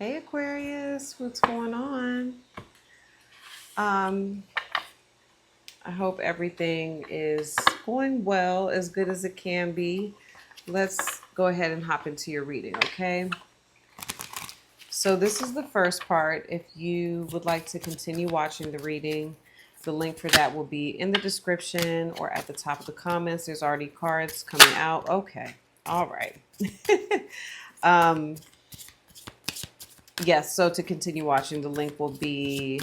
Hey Aquarius, what's going on? Um, I hope everything is going well, as good as it can be. Let's go ahead and hop into your reading, okay? So this is the first part. If you would like to continue watching the reading, the link for that will be in the description or at the top of the comments. There's already cards coming out. Okay. All right. um, yes, so to continue watching, the link will be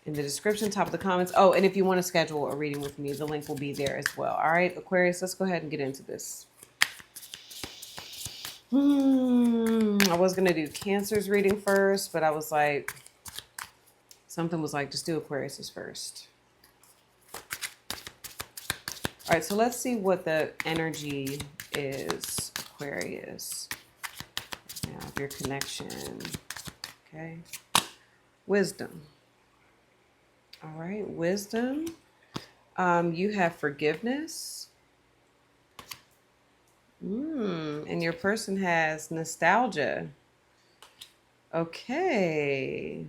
in the description, top of the comments. Oh, and if you want to schedule a reading with me, the link will be there as well. All right, Aquarius, let's go ahead and get into this. I was going to do Cancer's reading first, but I was like, something was like, just do Aquarius's first. All right, so let's see what the energy is, Aquarius. Now, your connection. Okay. Wisdom. All right, wisdom. You have forgiveness. And your person has nostalgia. Okay.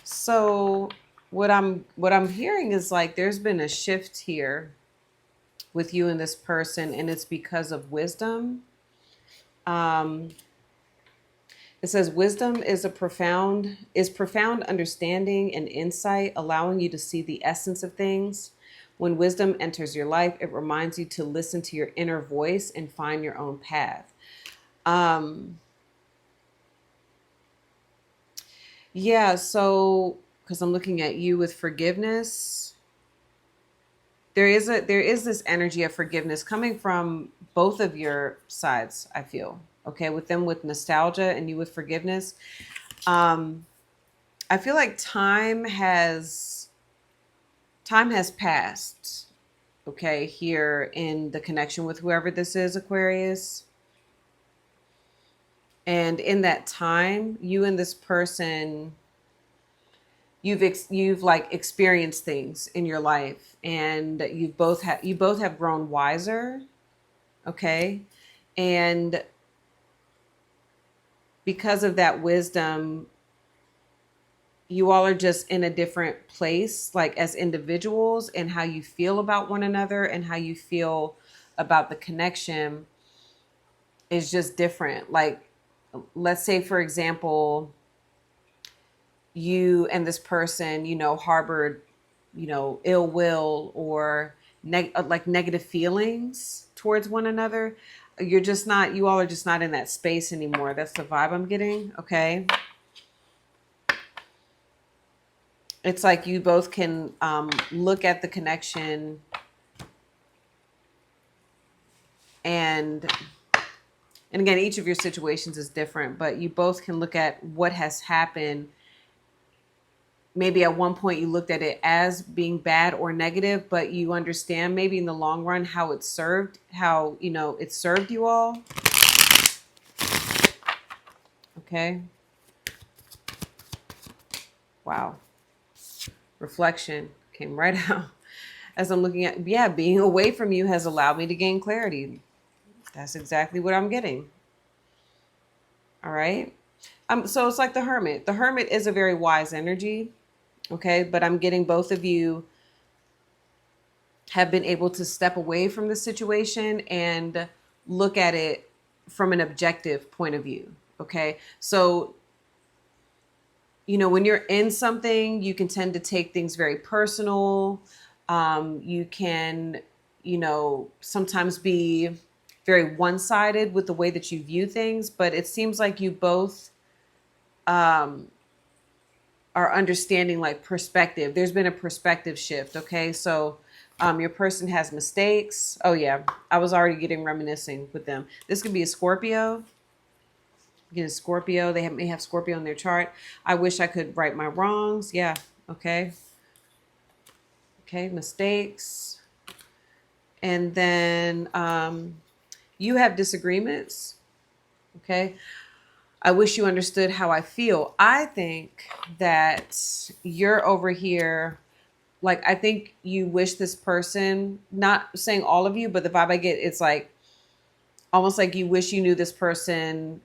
So what I'm hearing is like there's been a shift here with you and this person, and it's because of wisdom. Um, it says wisdom is profound understanding and insight, allowing you to see the essence of things. When wisdom enters your life, it reminds you to listen to your inner voice and find your own path. Um, yeah, so because I'm looking at you with forgiveness, there is this energy of forgiveness coming from both of your sides, I feel. Okay, with them with nostalgia and you with forgiveness. Um, I feel like time has passed, okay, here in the connection with whoever this is, Aquarius. And in that time, you and this person, you've like experienced things in your life, and you both have grown wiser, okay? And because of that wisdom, you all are just in a different place, like as individuals, and how you feel about one another and how you feel about the connection is just different. Like, let's say, for example, you and this person, harbored, ill will or like negative feelings towards one another. You all are just not in that space anymore. That's the vibe I'm getting. Okay. It's like you both can look at the connection and again, each of your situations is different, but you both can look at what has happened. Maybe at one point you looked at it as being bad or negative, but you understand maybe in the long run how it served you all. Okay. Wow. Reflection came right out as I'm looking at, yeah, being away from you has allowed me to gain clarity. That's exactly what I'm getting. All right. So it's like the hermit. The hermit is a very wise energy. Okay. But I'm getting both of you have been able to step away from the situation and look at it from an objective point of view. Okay. So, when you're in something, you can tend to take things very personal. You can, sometimes be very one-sided with the way that you view things, but it seems like you both um, are understanding like perspective. There's been a perspective shift. Okay. So your person has mistakes. Oh yeah. I was already getting reminiscing with them. This could be a Scorpio. Get a Scorpio. May have Scorpio in their chart. I wish I could right my wrongs. Yeah. Okay. Okay. Mistakes. And then you have disagreements. Okay. I wish you understood how I feel. I think that you're over here. Like, I think you wish this person, not saying all of you, but the vibe I get, it's like almost like you wish you knew this person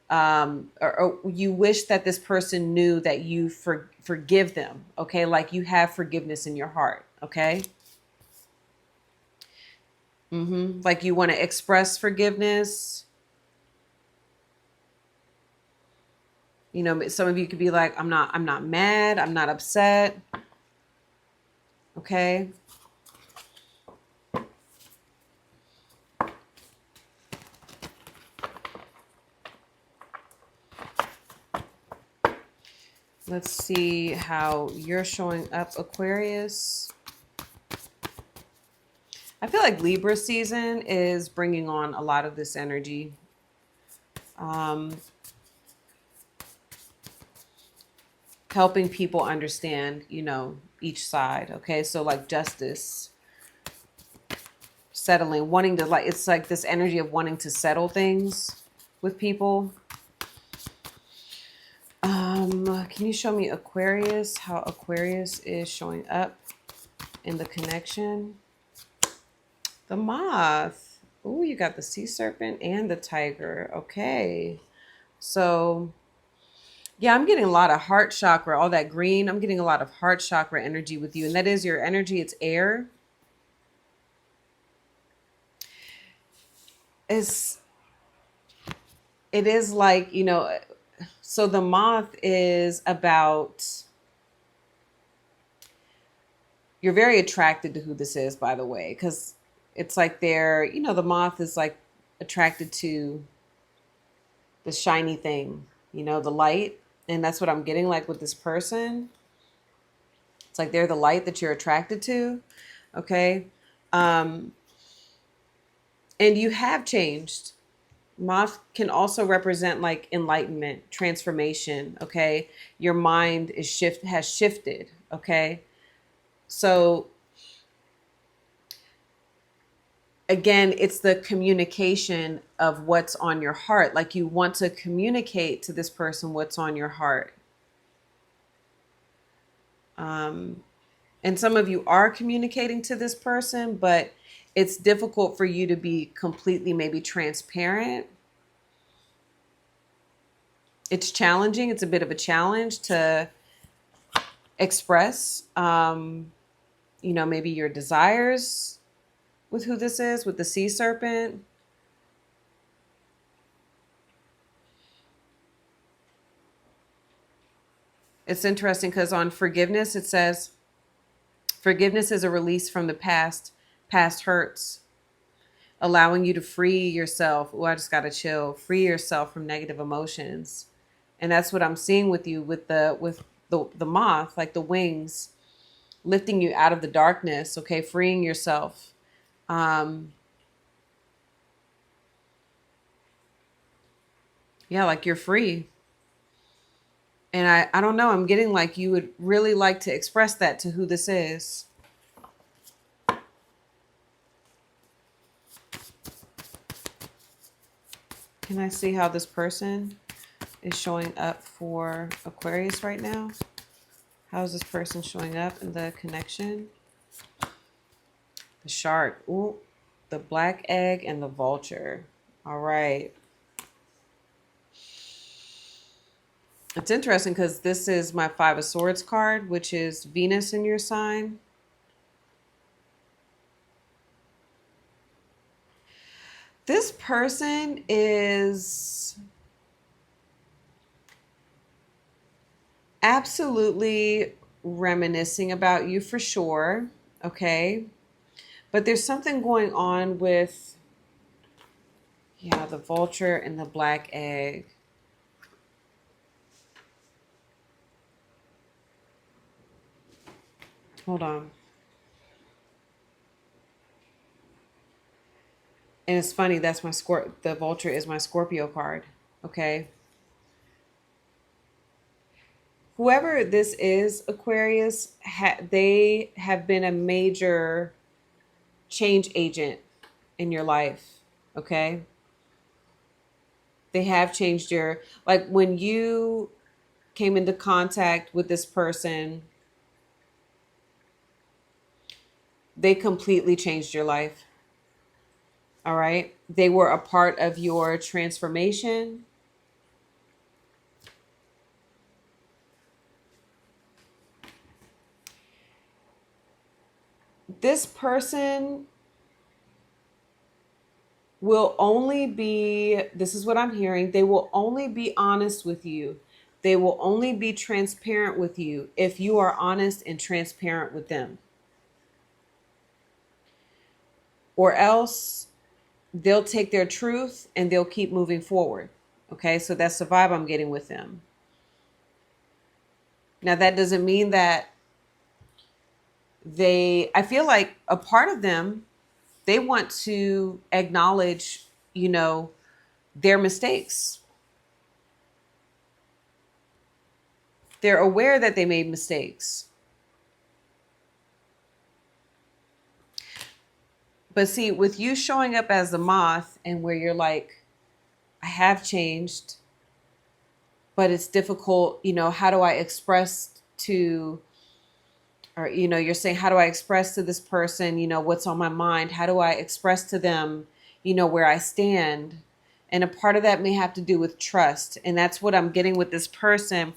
or you wish that this person knew that you forgive them. Okay. Like you have forgiveness in your heart. Okay. Like you want to express forgiveness. You know, some of you could be like, I'm not mad. I'm not upset. Okay. Let's see how you're showing up, Aquarius. I feel like Libra season is bringing on a lot of this energy. Helping people understand, you know, each side. Okay. So like justice, settling, wanting to like, it's like this energy of wanting to settle things with people. Can you show me Aquarius, how Aquarius is showing up in the connection? The moth. Oh, you got the sea serpent and the tiger. Okay. So, yeah, I'm getting a lot of heart chakra, all that green. I'm getting a lot of heart chakra energy with you. And that is your energy. It's air. It's, it is like, you know, so the moth is about, you're very attracted to who this is, by the way, because it's like they're, you know, the moth is like attracted to the shiny thing, you know, the light. And that's what I'm getting like with this person. It's like they're the light that you're attracted to. Okay. Um, and you have changed. Moth can also represent like enlightenment, transformation. Okay. Your mind is has shifted. Okay. So again, it's the communication of what's on your heart. Like you want to communicate to this person what's on your heart. And some of you are communicating to this person, but it's difficult for you to be completely maybe transparent. It's challenging. It's a bit of a challenge to express, you know, maybe your desires with who this is, with the sea serpent. It's interesting because on forgiveness, it says, forgiveness is a release from the past hurts, allowing you to free yourself. Oh, I just got to chill. Free yourself from negative emotions. And that's what I'm seeing with you with the moth, like the wings, lifting you out of the darkness, okay, freeing yourself. Yeah, like you're free. And I don't know, I'm getting like you would really like to express that to who this is. Can I see how this person is showing up for Aquarius right now? How is this person showing up in the connection? The shark. Ooh, the black egg and the vulture. All right. It's interesting because this is my Five of Swords card, which is Venus in your sign. This person is absolutely reminiscing about you for sure. Okay. But there's something going on with, yeah, the vulture and the black egg. Hold on. And it's funny, that's my the vulture is my Scorpio card. Okay. Whoever this is, Aquarius, they have been a major change agent in your life. Okay. They have changed your, like when you came into contact with this person, they completely changed your life. All right. They were a part of your transformation. this person will only be, this is what I'm hearing, they will only be honest with you. They will only be transparent with you if you are honest and transparent with them. Or else they'll take their truth and they'll keep moving forward. Okay, so that's the vibe I'm getting with them. Now, that doesn't mean that I feel like a part of them, they want to acknowledge, their mistakes. They're aware that they made mistakes. But see, with you showing up as the moth and where you're like, I have changed, but it's difficult, how do I express to, or, you're saying, how do I express to this person, what's on my mind? How do I express to them, where I stand? And a part of that may have to do with trust. And that's what I'm getting with this person.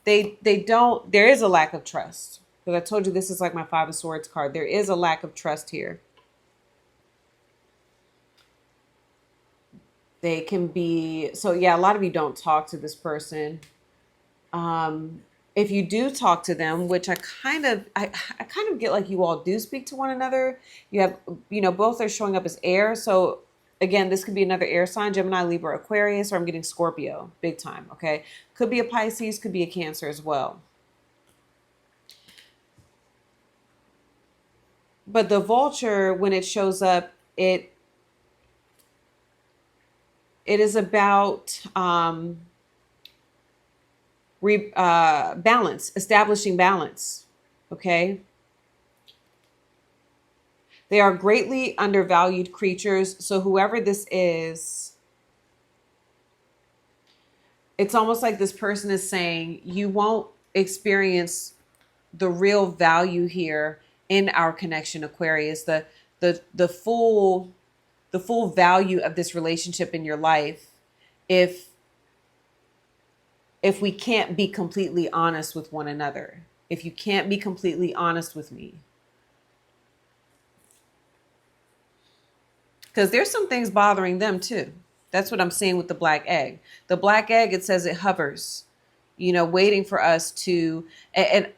They don't, there is a lack of trust. Because I told you this is like my Five of Swords card. There is a lack of trust here. They can be, so yeah, a lot of you don't talk to this person. If you do talk to them, which I kind of get like you all do speak to one another. You have, both are showing up as air. So again, this could be another air sign, Gemini, Libra, Aquarius, or I'm getting Scorpio, big time. Okay. Could be a Pisces, could be a Cancer as well. But the vulture, when it shows up, it is about, balance, establishing balance. Okay. They are greatly undervalued creatures. So whoever this is, it's almost like this person is saying, you won't experience the real value here in our connection, Aquarius, the full value of this relationship in your life if we can't be completely honest with one another. If you can't be completely honest with me. Because there's some things bothering them too. That's what I'm seeing with the black egg. The black egg, it says it hovers, waiting for us to, and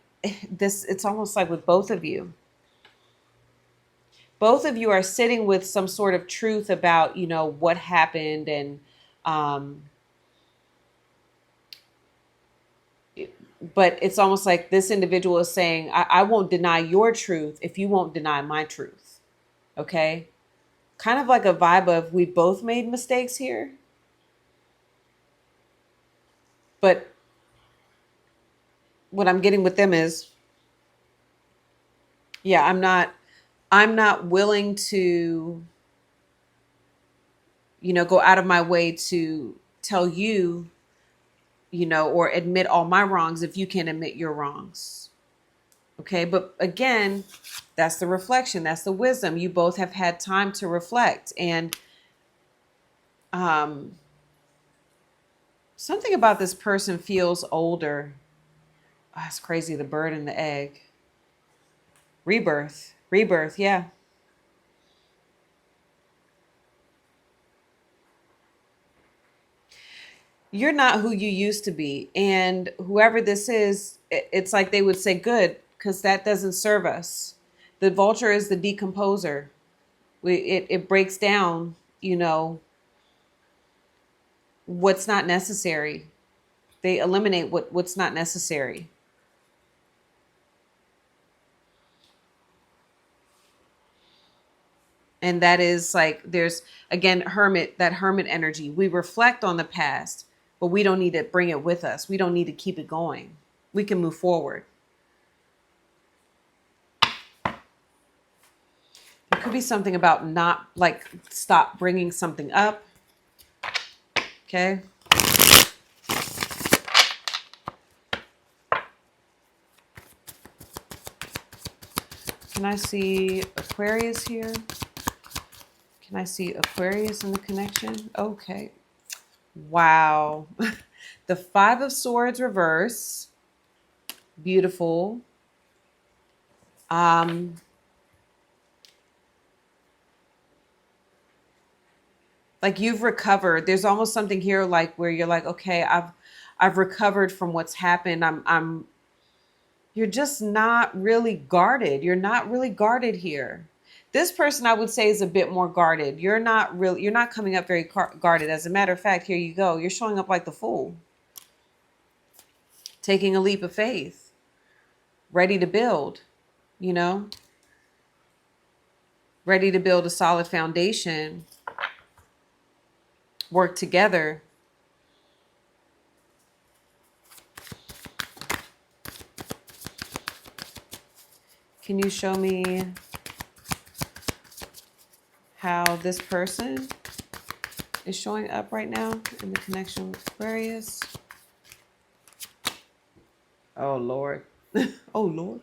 this, it's almost like with both of you. Both of you are sitting with some sort of truth about, what happened. And, but it's almost like this individual is saying, I won't deny your truth if you won't deny my truth. Okay. Kind of like a vibe of, we both made mistakes here. But what I'm getting with them is, yeah, I'm not willing to, go out of my way to tell you, or admit all my wrongs if you can't admit your wrongs. Okay. But again, that's the reflection. That's the wisdom. You both have had time to reflect. And something about this person feels older. Oh, it's crazy. The bird and the egg. Rebirth. Yeah. You're not who you used to be. And whoever this is, it's like they would say, good, because that doesn't serve us. The vulture is the decomposer. It breaks down, what's not necessary. They eliminate what's not necessary. And that is like, there's, again, that hermit energy. We reflect on the past, but we don't need to bring it with us. We don't need to keep it going. We can move forward. It could be something about not, like, stop bringing something up. Okay. Can I see Aquarius here? Can I see Aquarius in the connection? Okay. Wow. The Five of Swords reverse. Beautiful. Like you've recovered. There's almost something here like where you're like, okay, I've recovered from what's happened. You're just not really guarded. You're not really guarded here. This person I would say is a bit more guarded. You're not coming up very guarded. As a matter of fact, here you go. You're showing up like the fool, taking a leap of faith, ready to build, you know, ready to build a solid foundation, work together. Can you show me how this person is showing up right now in the connection with Aquarius? Oh, Lord. Oh, Lord.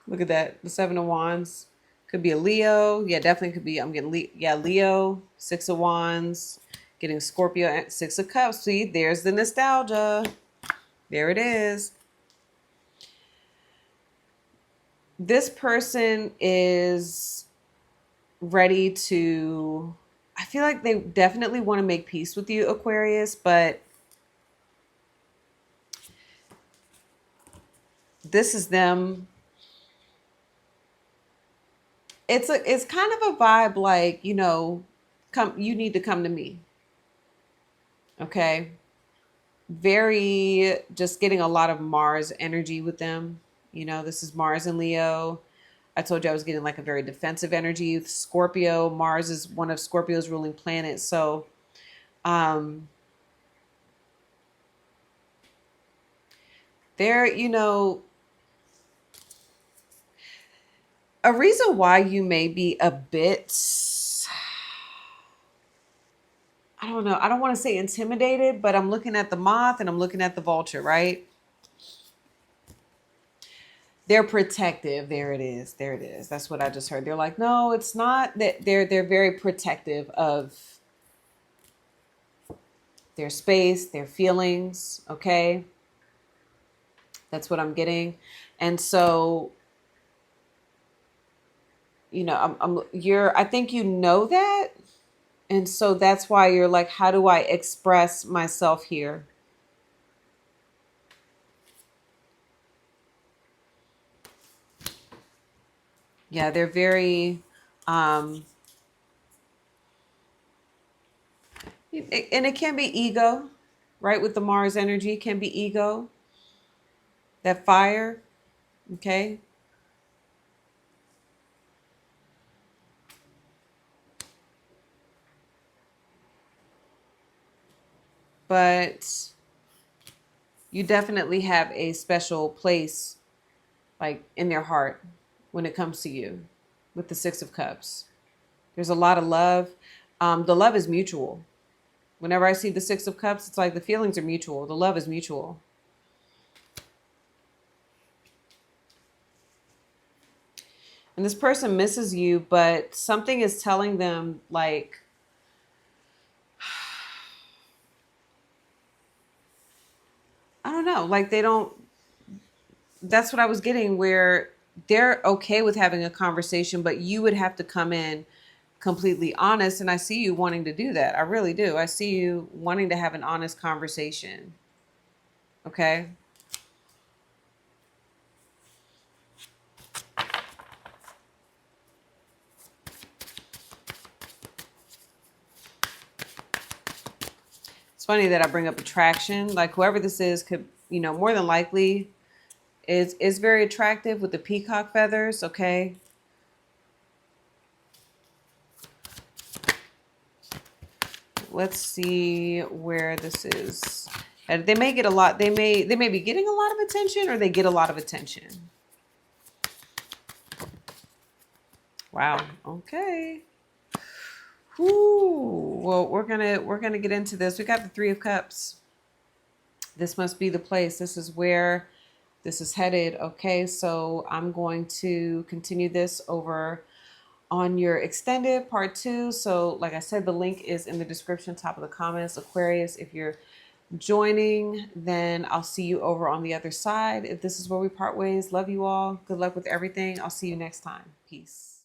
Look at that. The Seven of Wands. Could be a Leo. Yeah, definitely could be. I'm getting Leo. Six of Wands. Getting Scorpio. Six of Cups. See, there's the nostalgia. There it is. This person is ready to, I feel like they definitely want to make peace with you, Aquarius, but this is them. It's kind of a vibe like, you need to come to me. Okay. Very just getting a lot of Mars energy with them. This is Mars and Leo. I told you I was getting like a very defensive energy with Scorpio. Mars is one of Scorpio's ruling planets. So, there, a reason why you may be a bit, I don't know, I don't want to say intimidated, but I'm looking at the moth and I'm looking at the vulture, right? They're protective. There it is. There it is. That's what I just heard. They're like, no, it's not that. They're very protective of their space, their feelings. Okay. That's what I'm getting. And so, I think you know that. And so that's why you're like, how do I express myself here? Yeah, they're very, um, and it can be ego, right? With the Mars energy, it can be ego, that fire. Okay. But you definitely have a special place like in their heart when it comes to you with the Six of Cups. There's a lot of love. The love is mutual. Whenever I see the Six of Cups, it's like the feelings are mutual. The love is mutual. And this person misses you, but something is telling them like, I don't know, like they don't, that's what I was getting where they're okay with having a conversation, but you would have to come in completely honest. And I see you wanting to do that. I really do. I see you wanting to have an honest conversation. Okay. It's funny that I bring up attraction. Like whoever this is could, more than likely is very attractive with the peacock feathers. Okay. Let's see where this is. And they may get a lot. They may be getting a lot of attention, or they get a lot of attention. Wow. Okay. Whew. Well, we're gonna get into this. We got the Three of Cups. This must be the place. This is where this is headed. Okay, so I'm going to continue this over on your extended part 2. So like I said, the link is in the description, top of the comments. Aquarius, if you're joining, then I'll see you over on the other side. If this is where we part ways, love you all. Good luck with everything. I'll see you next time. Peace.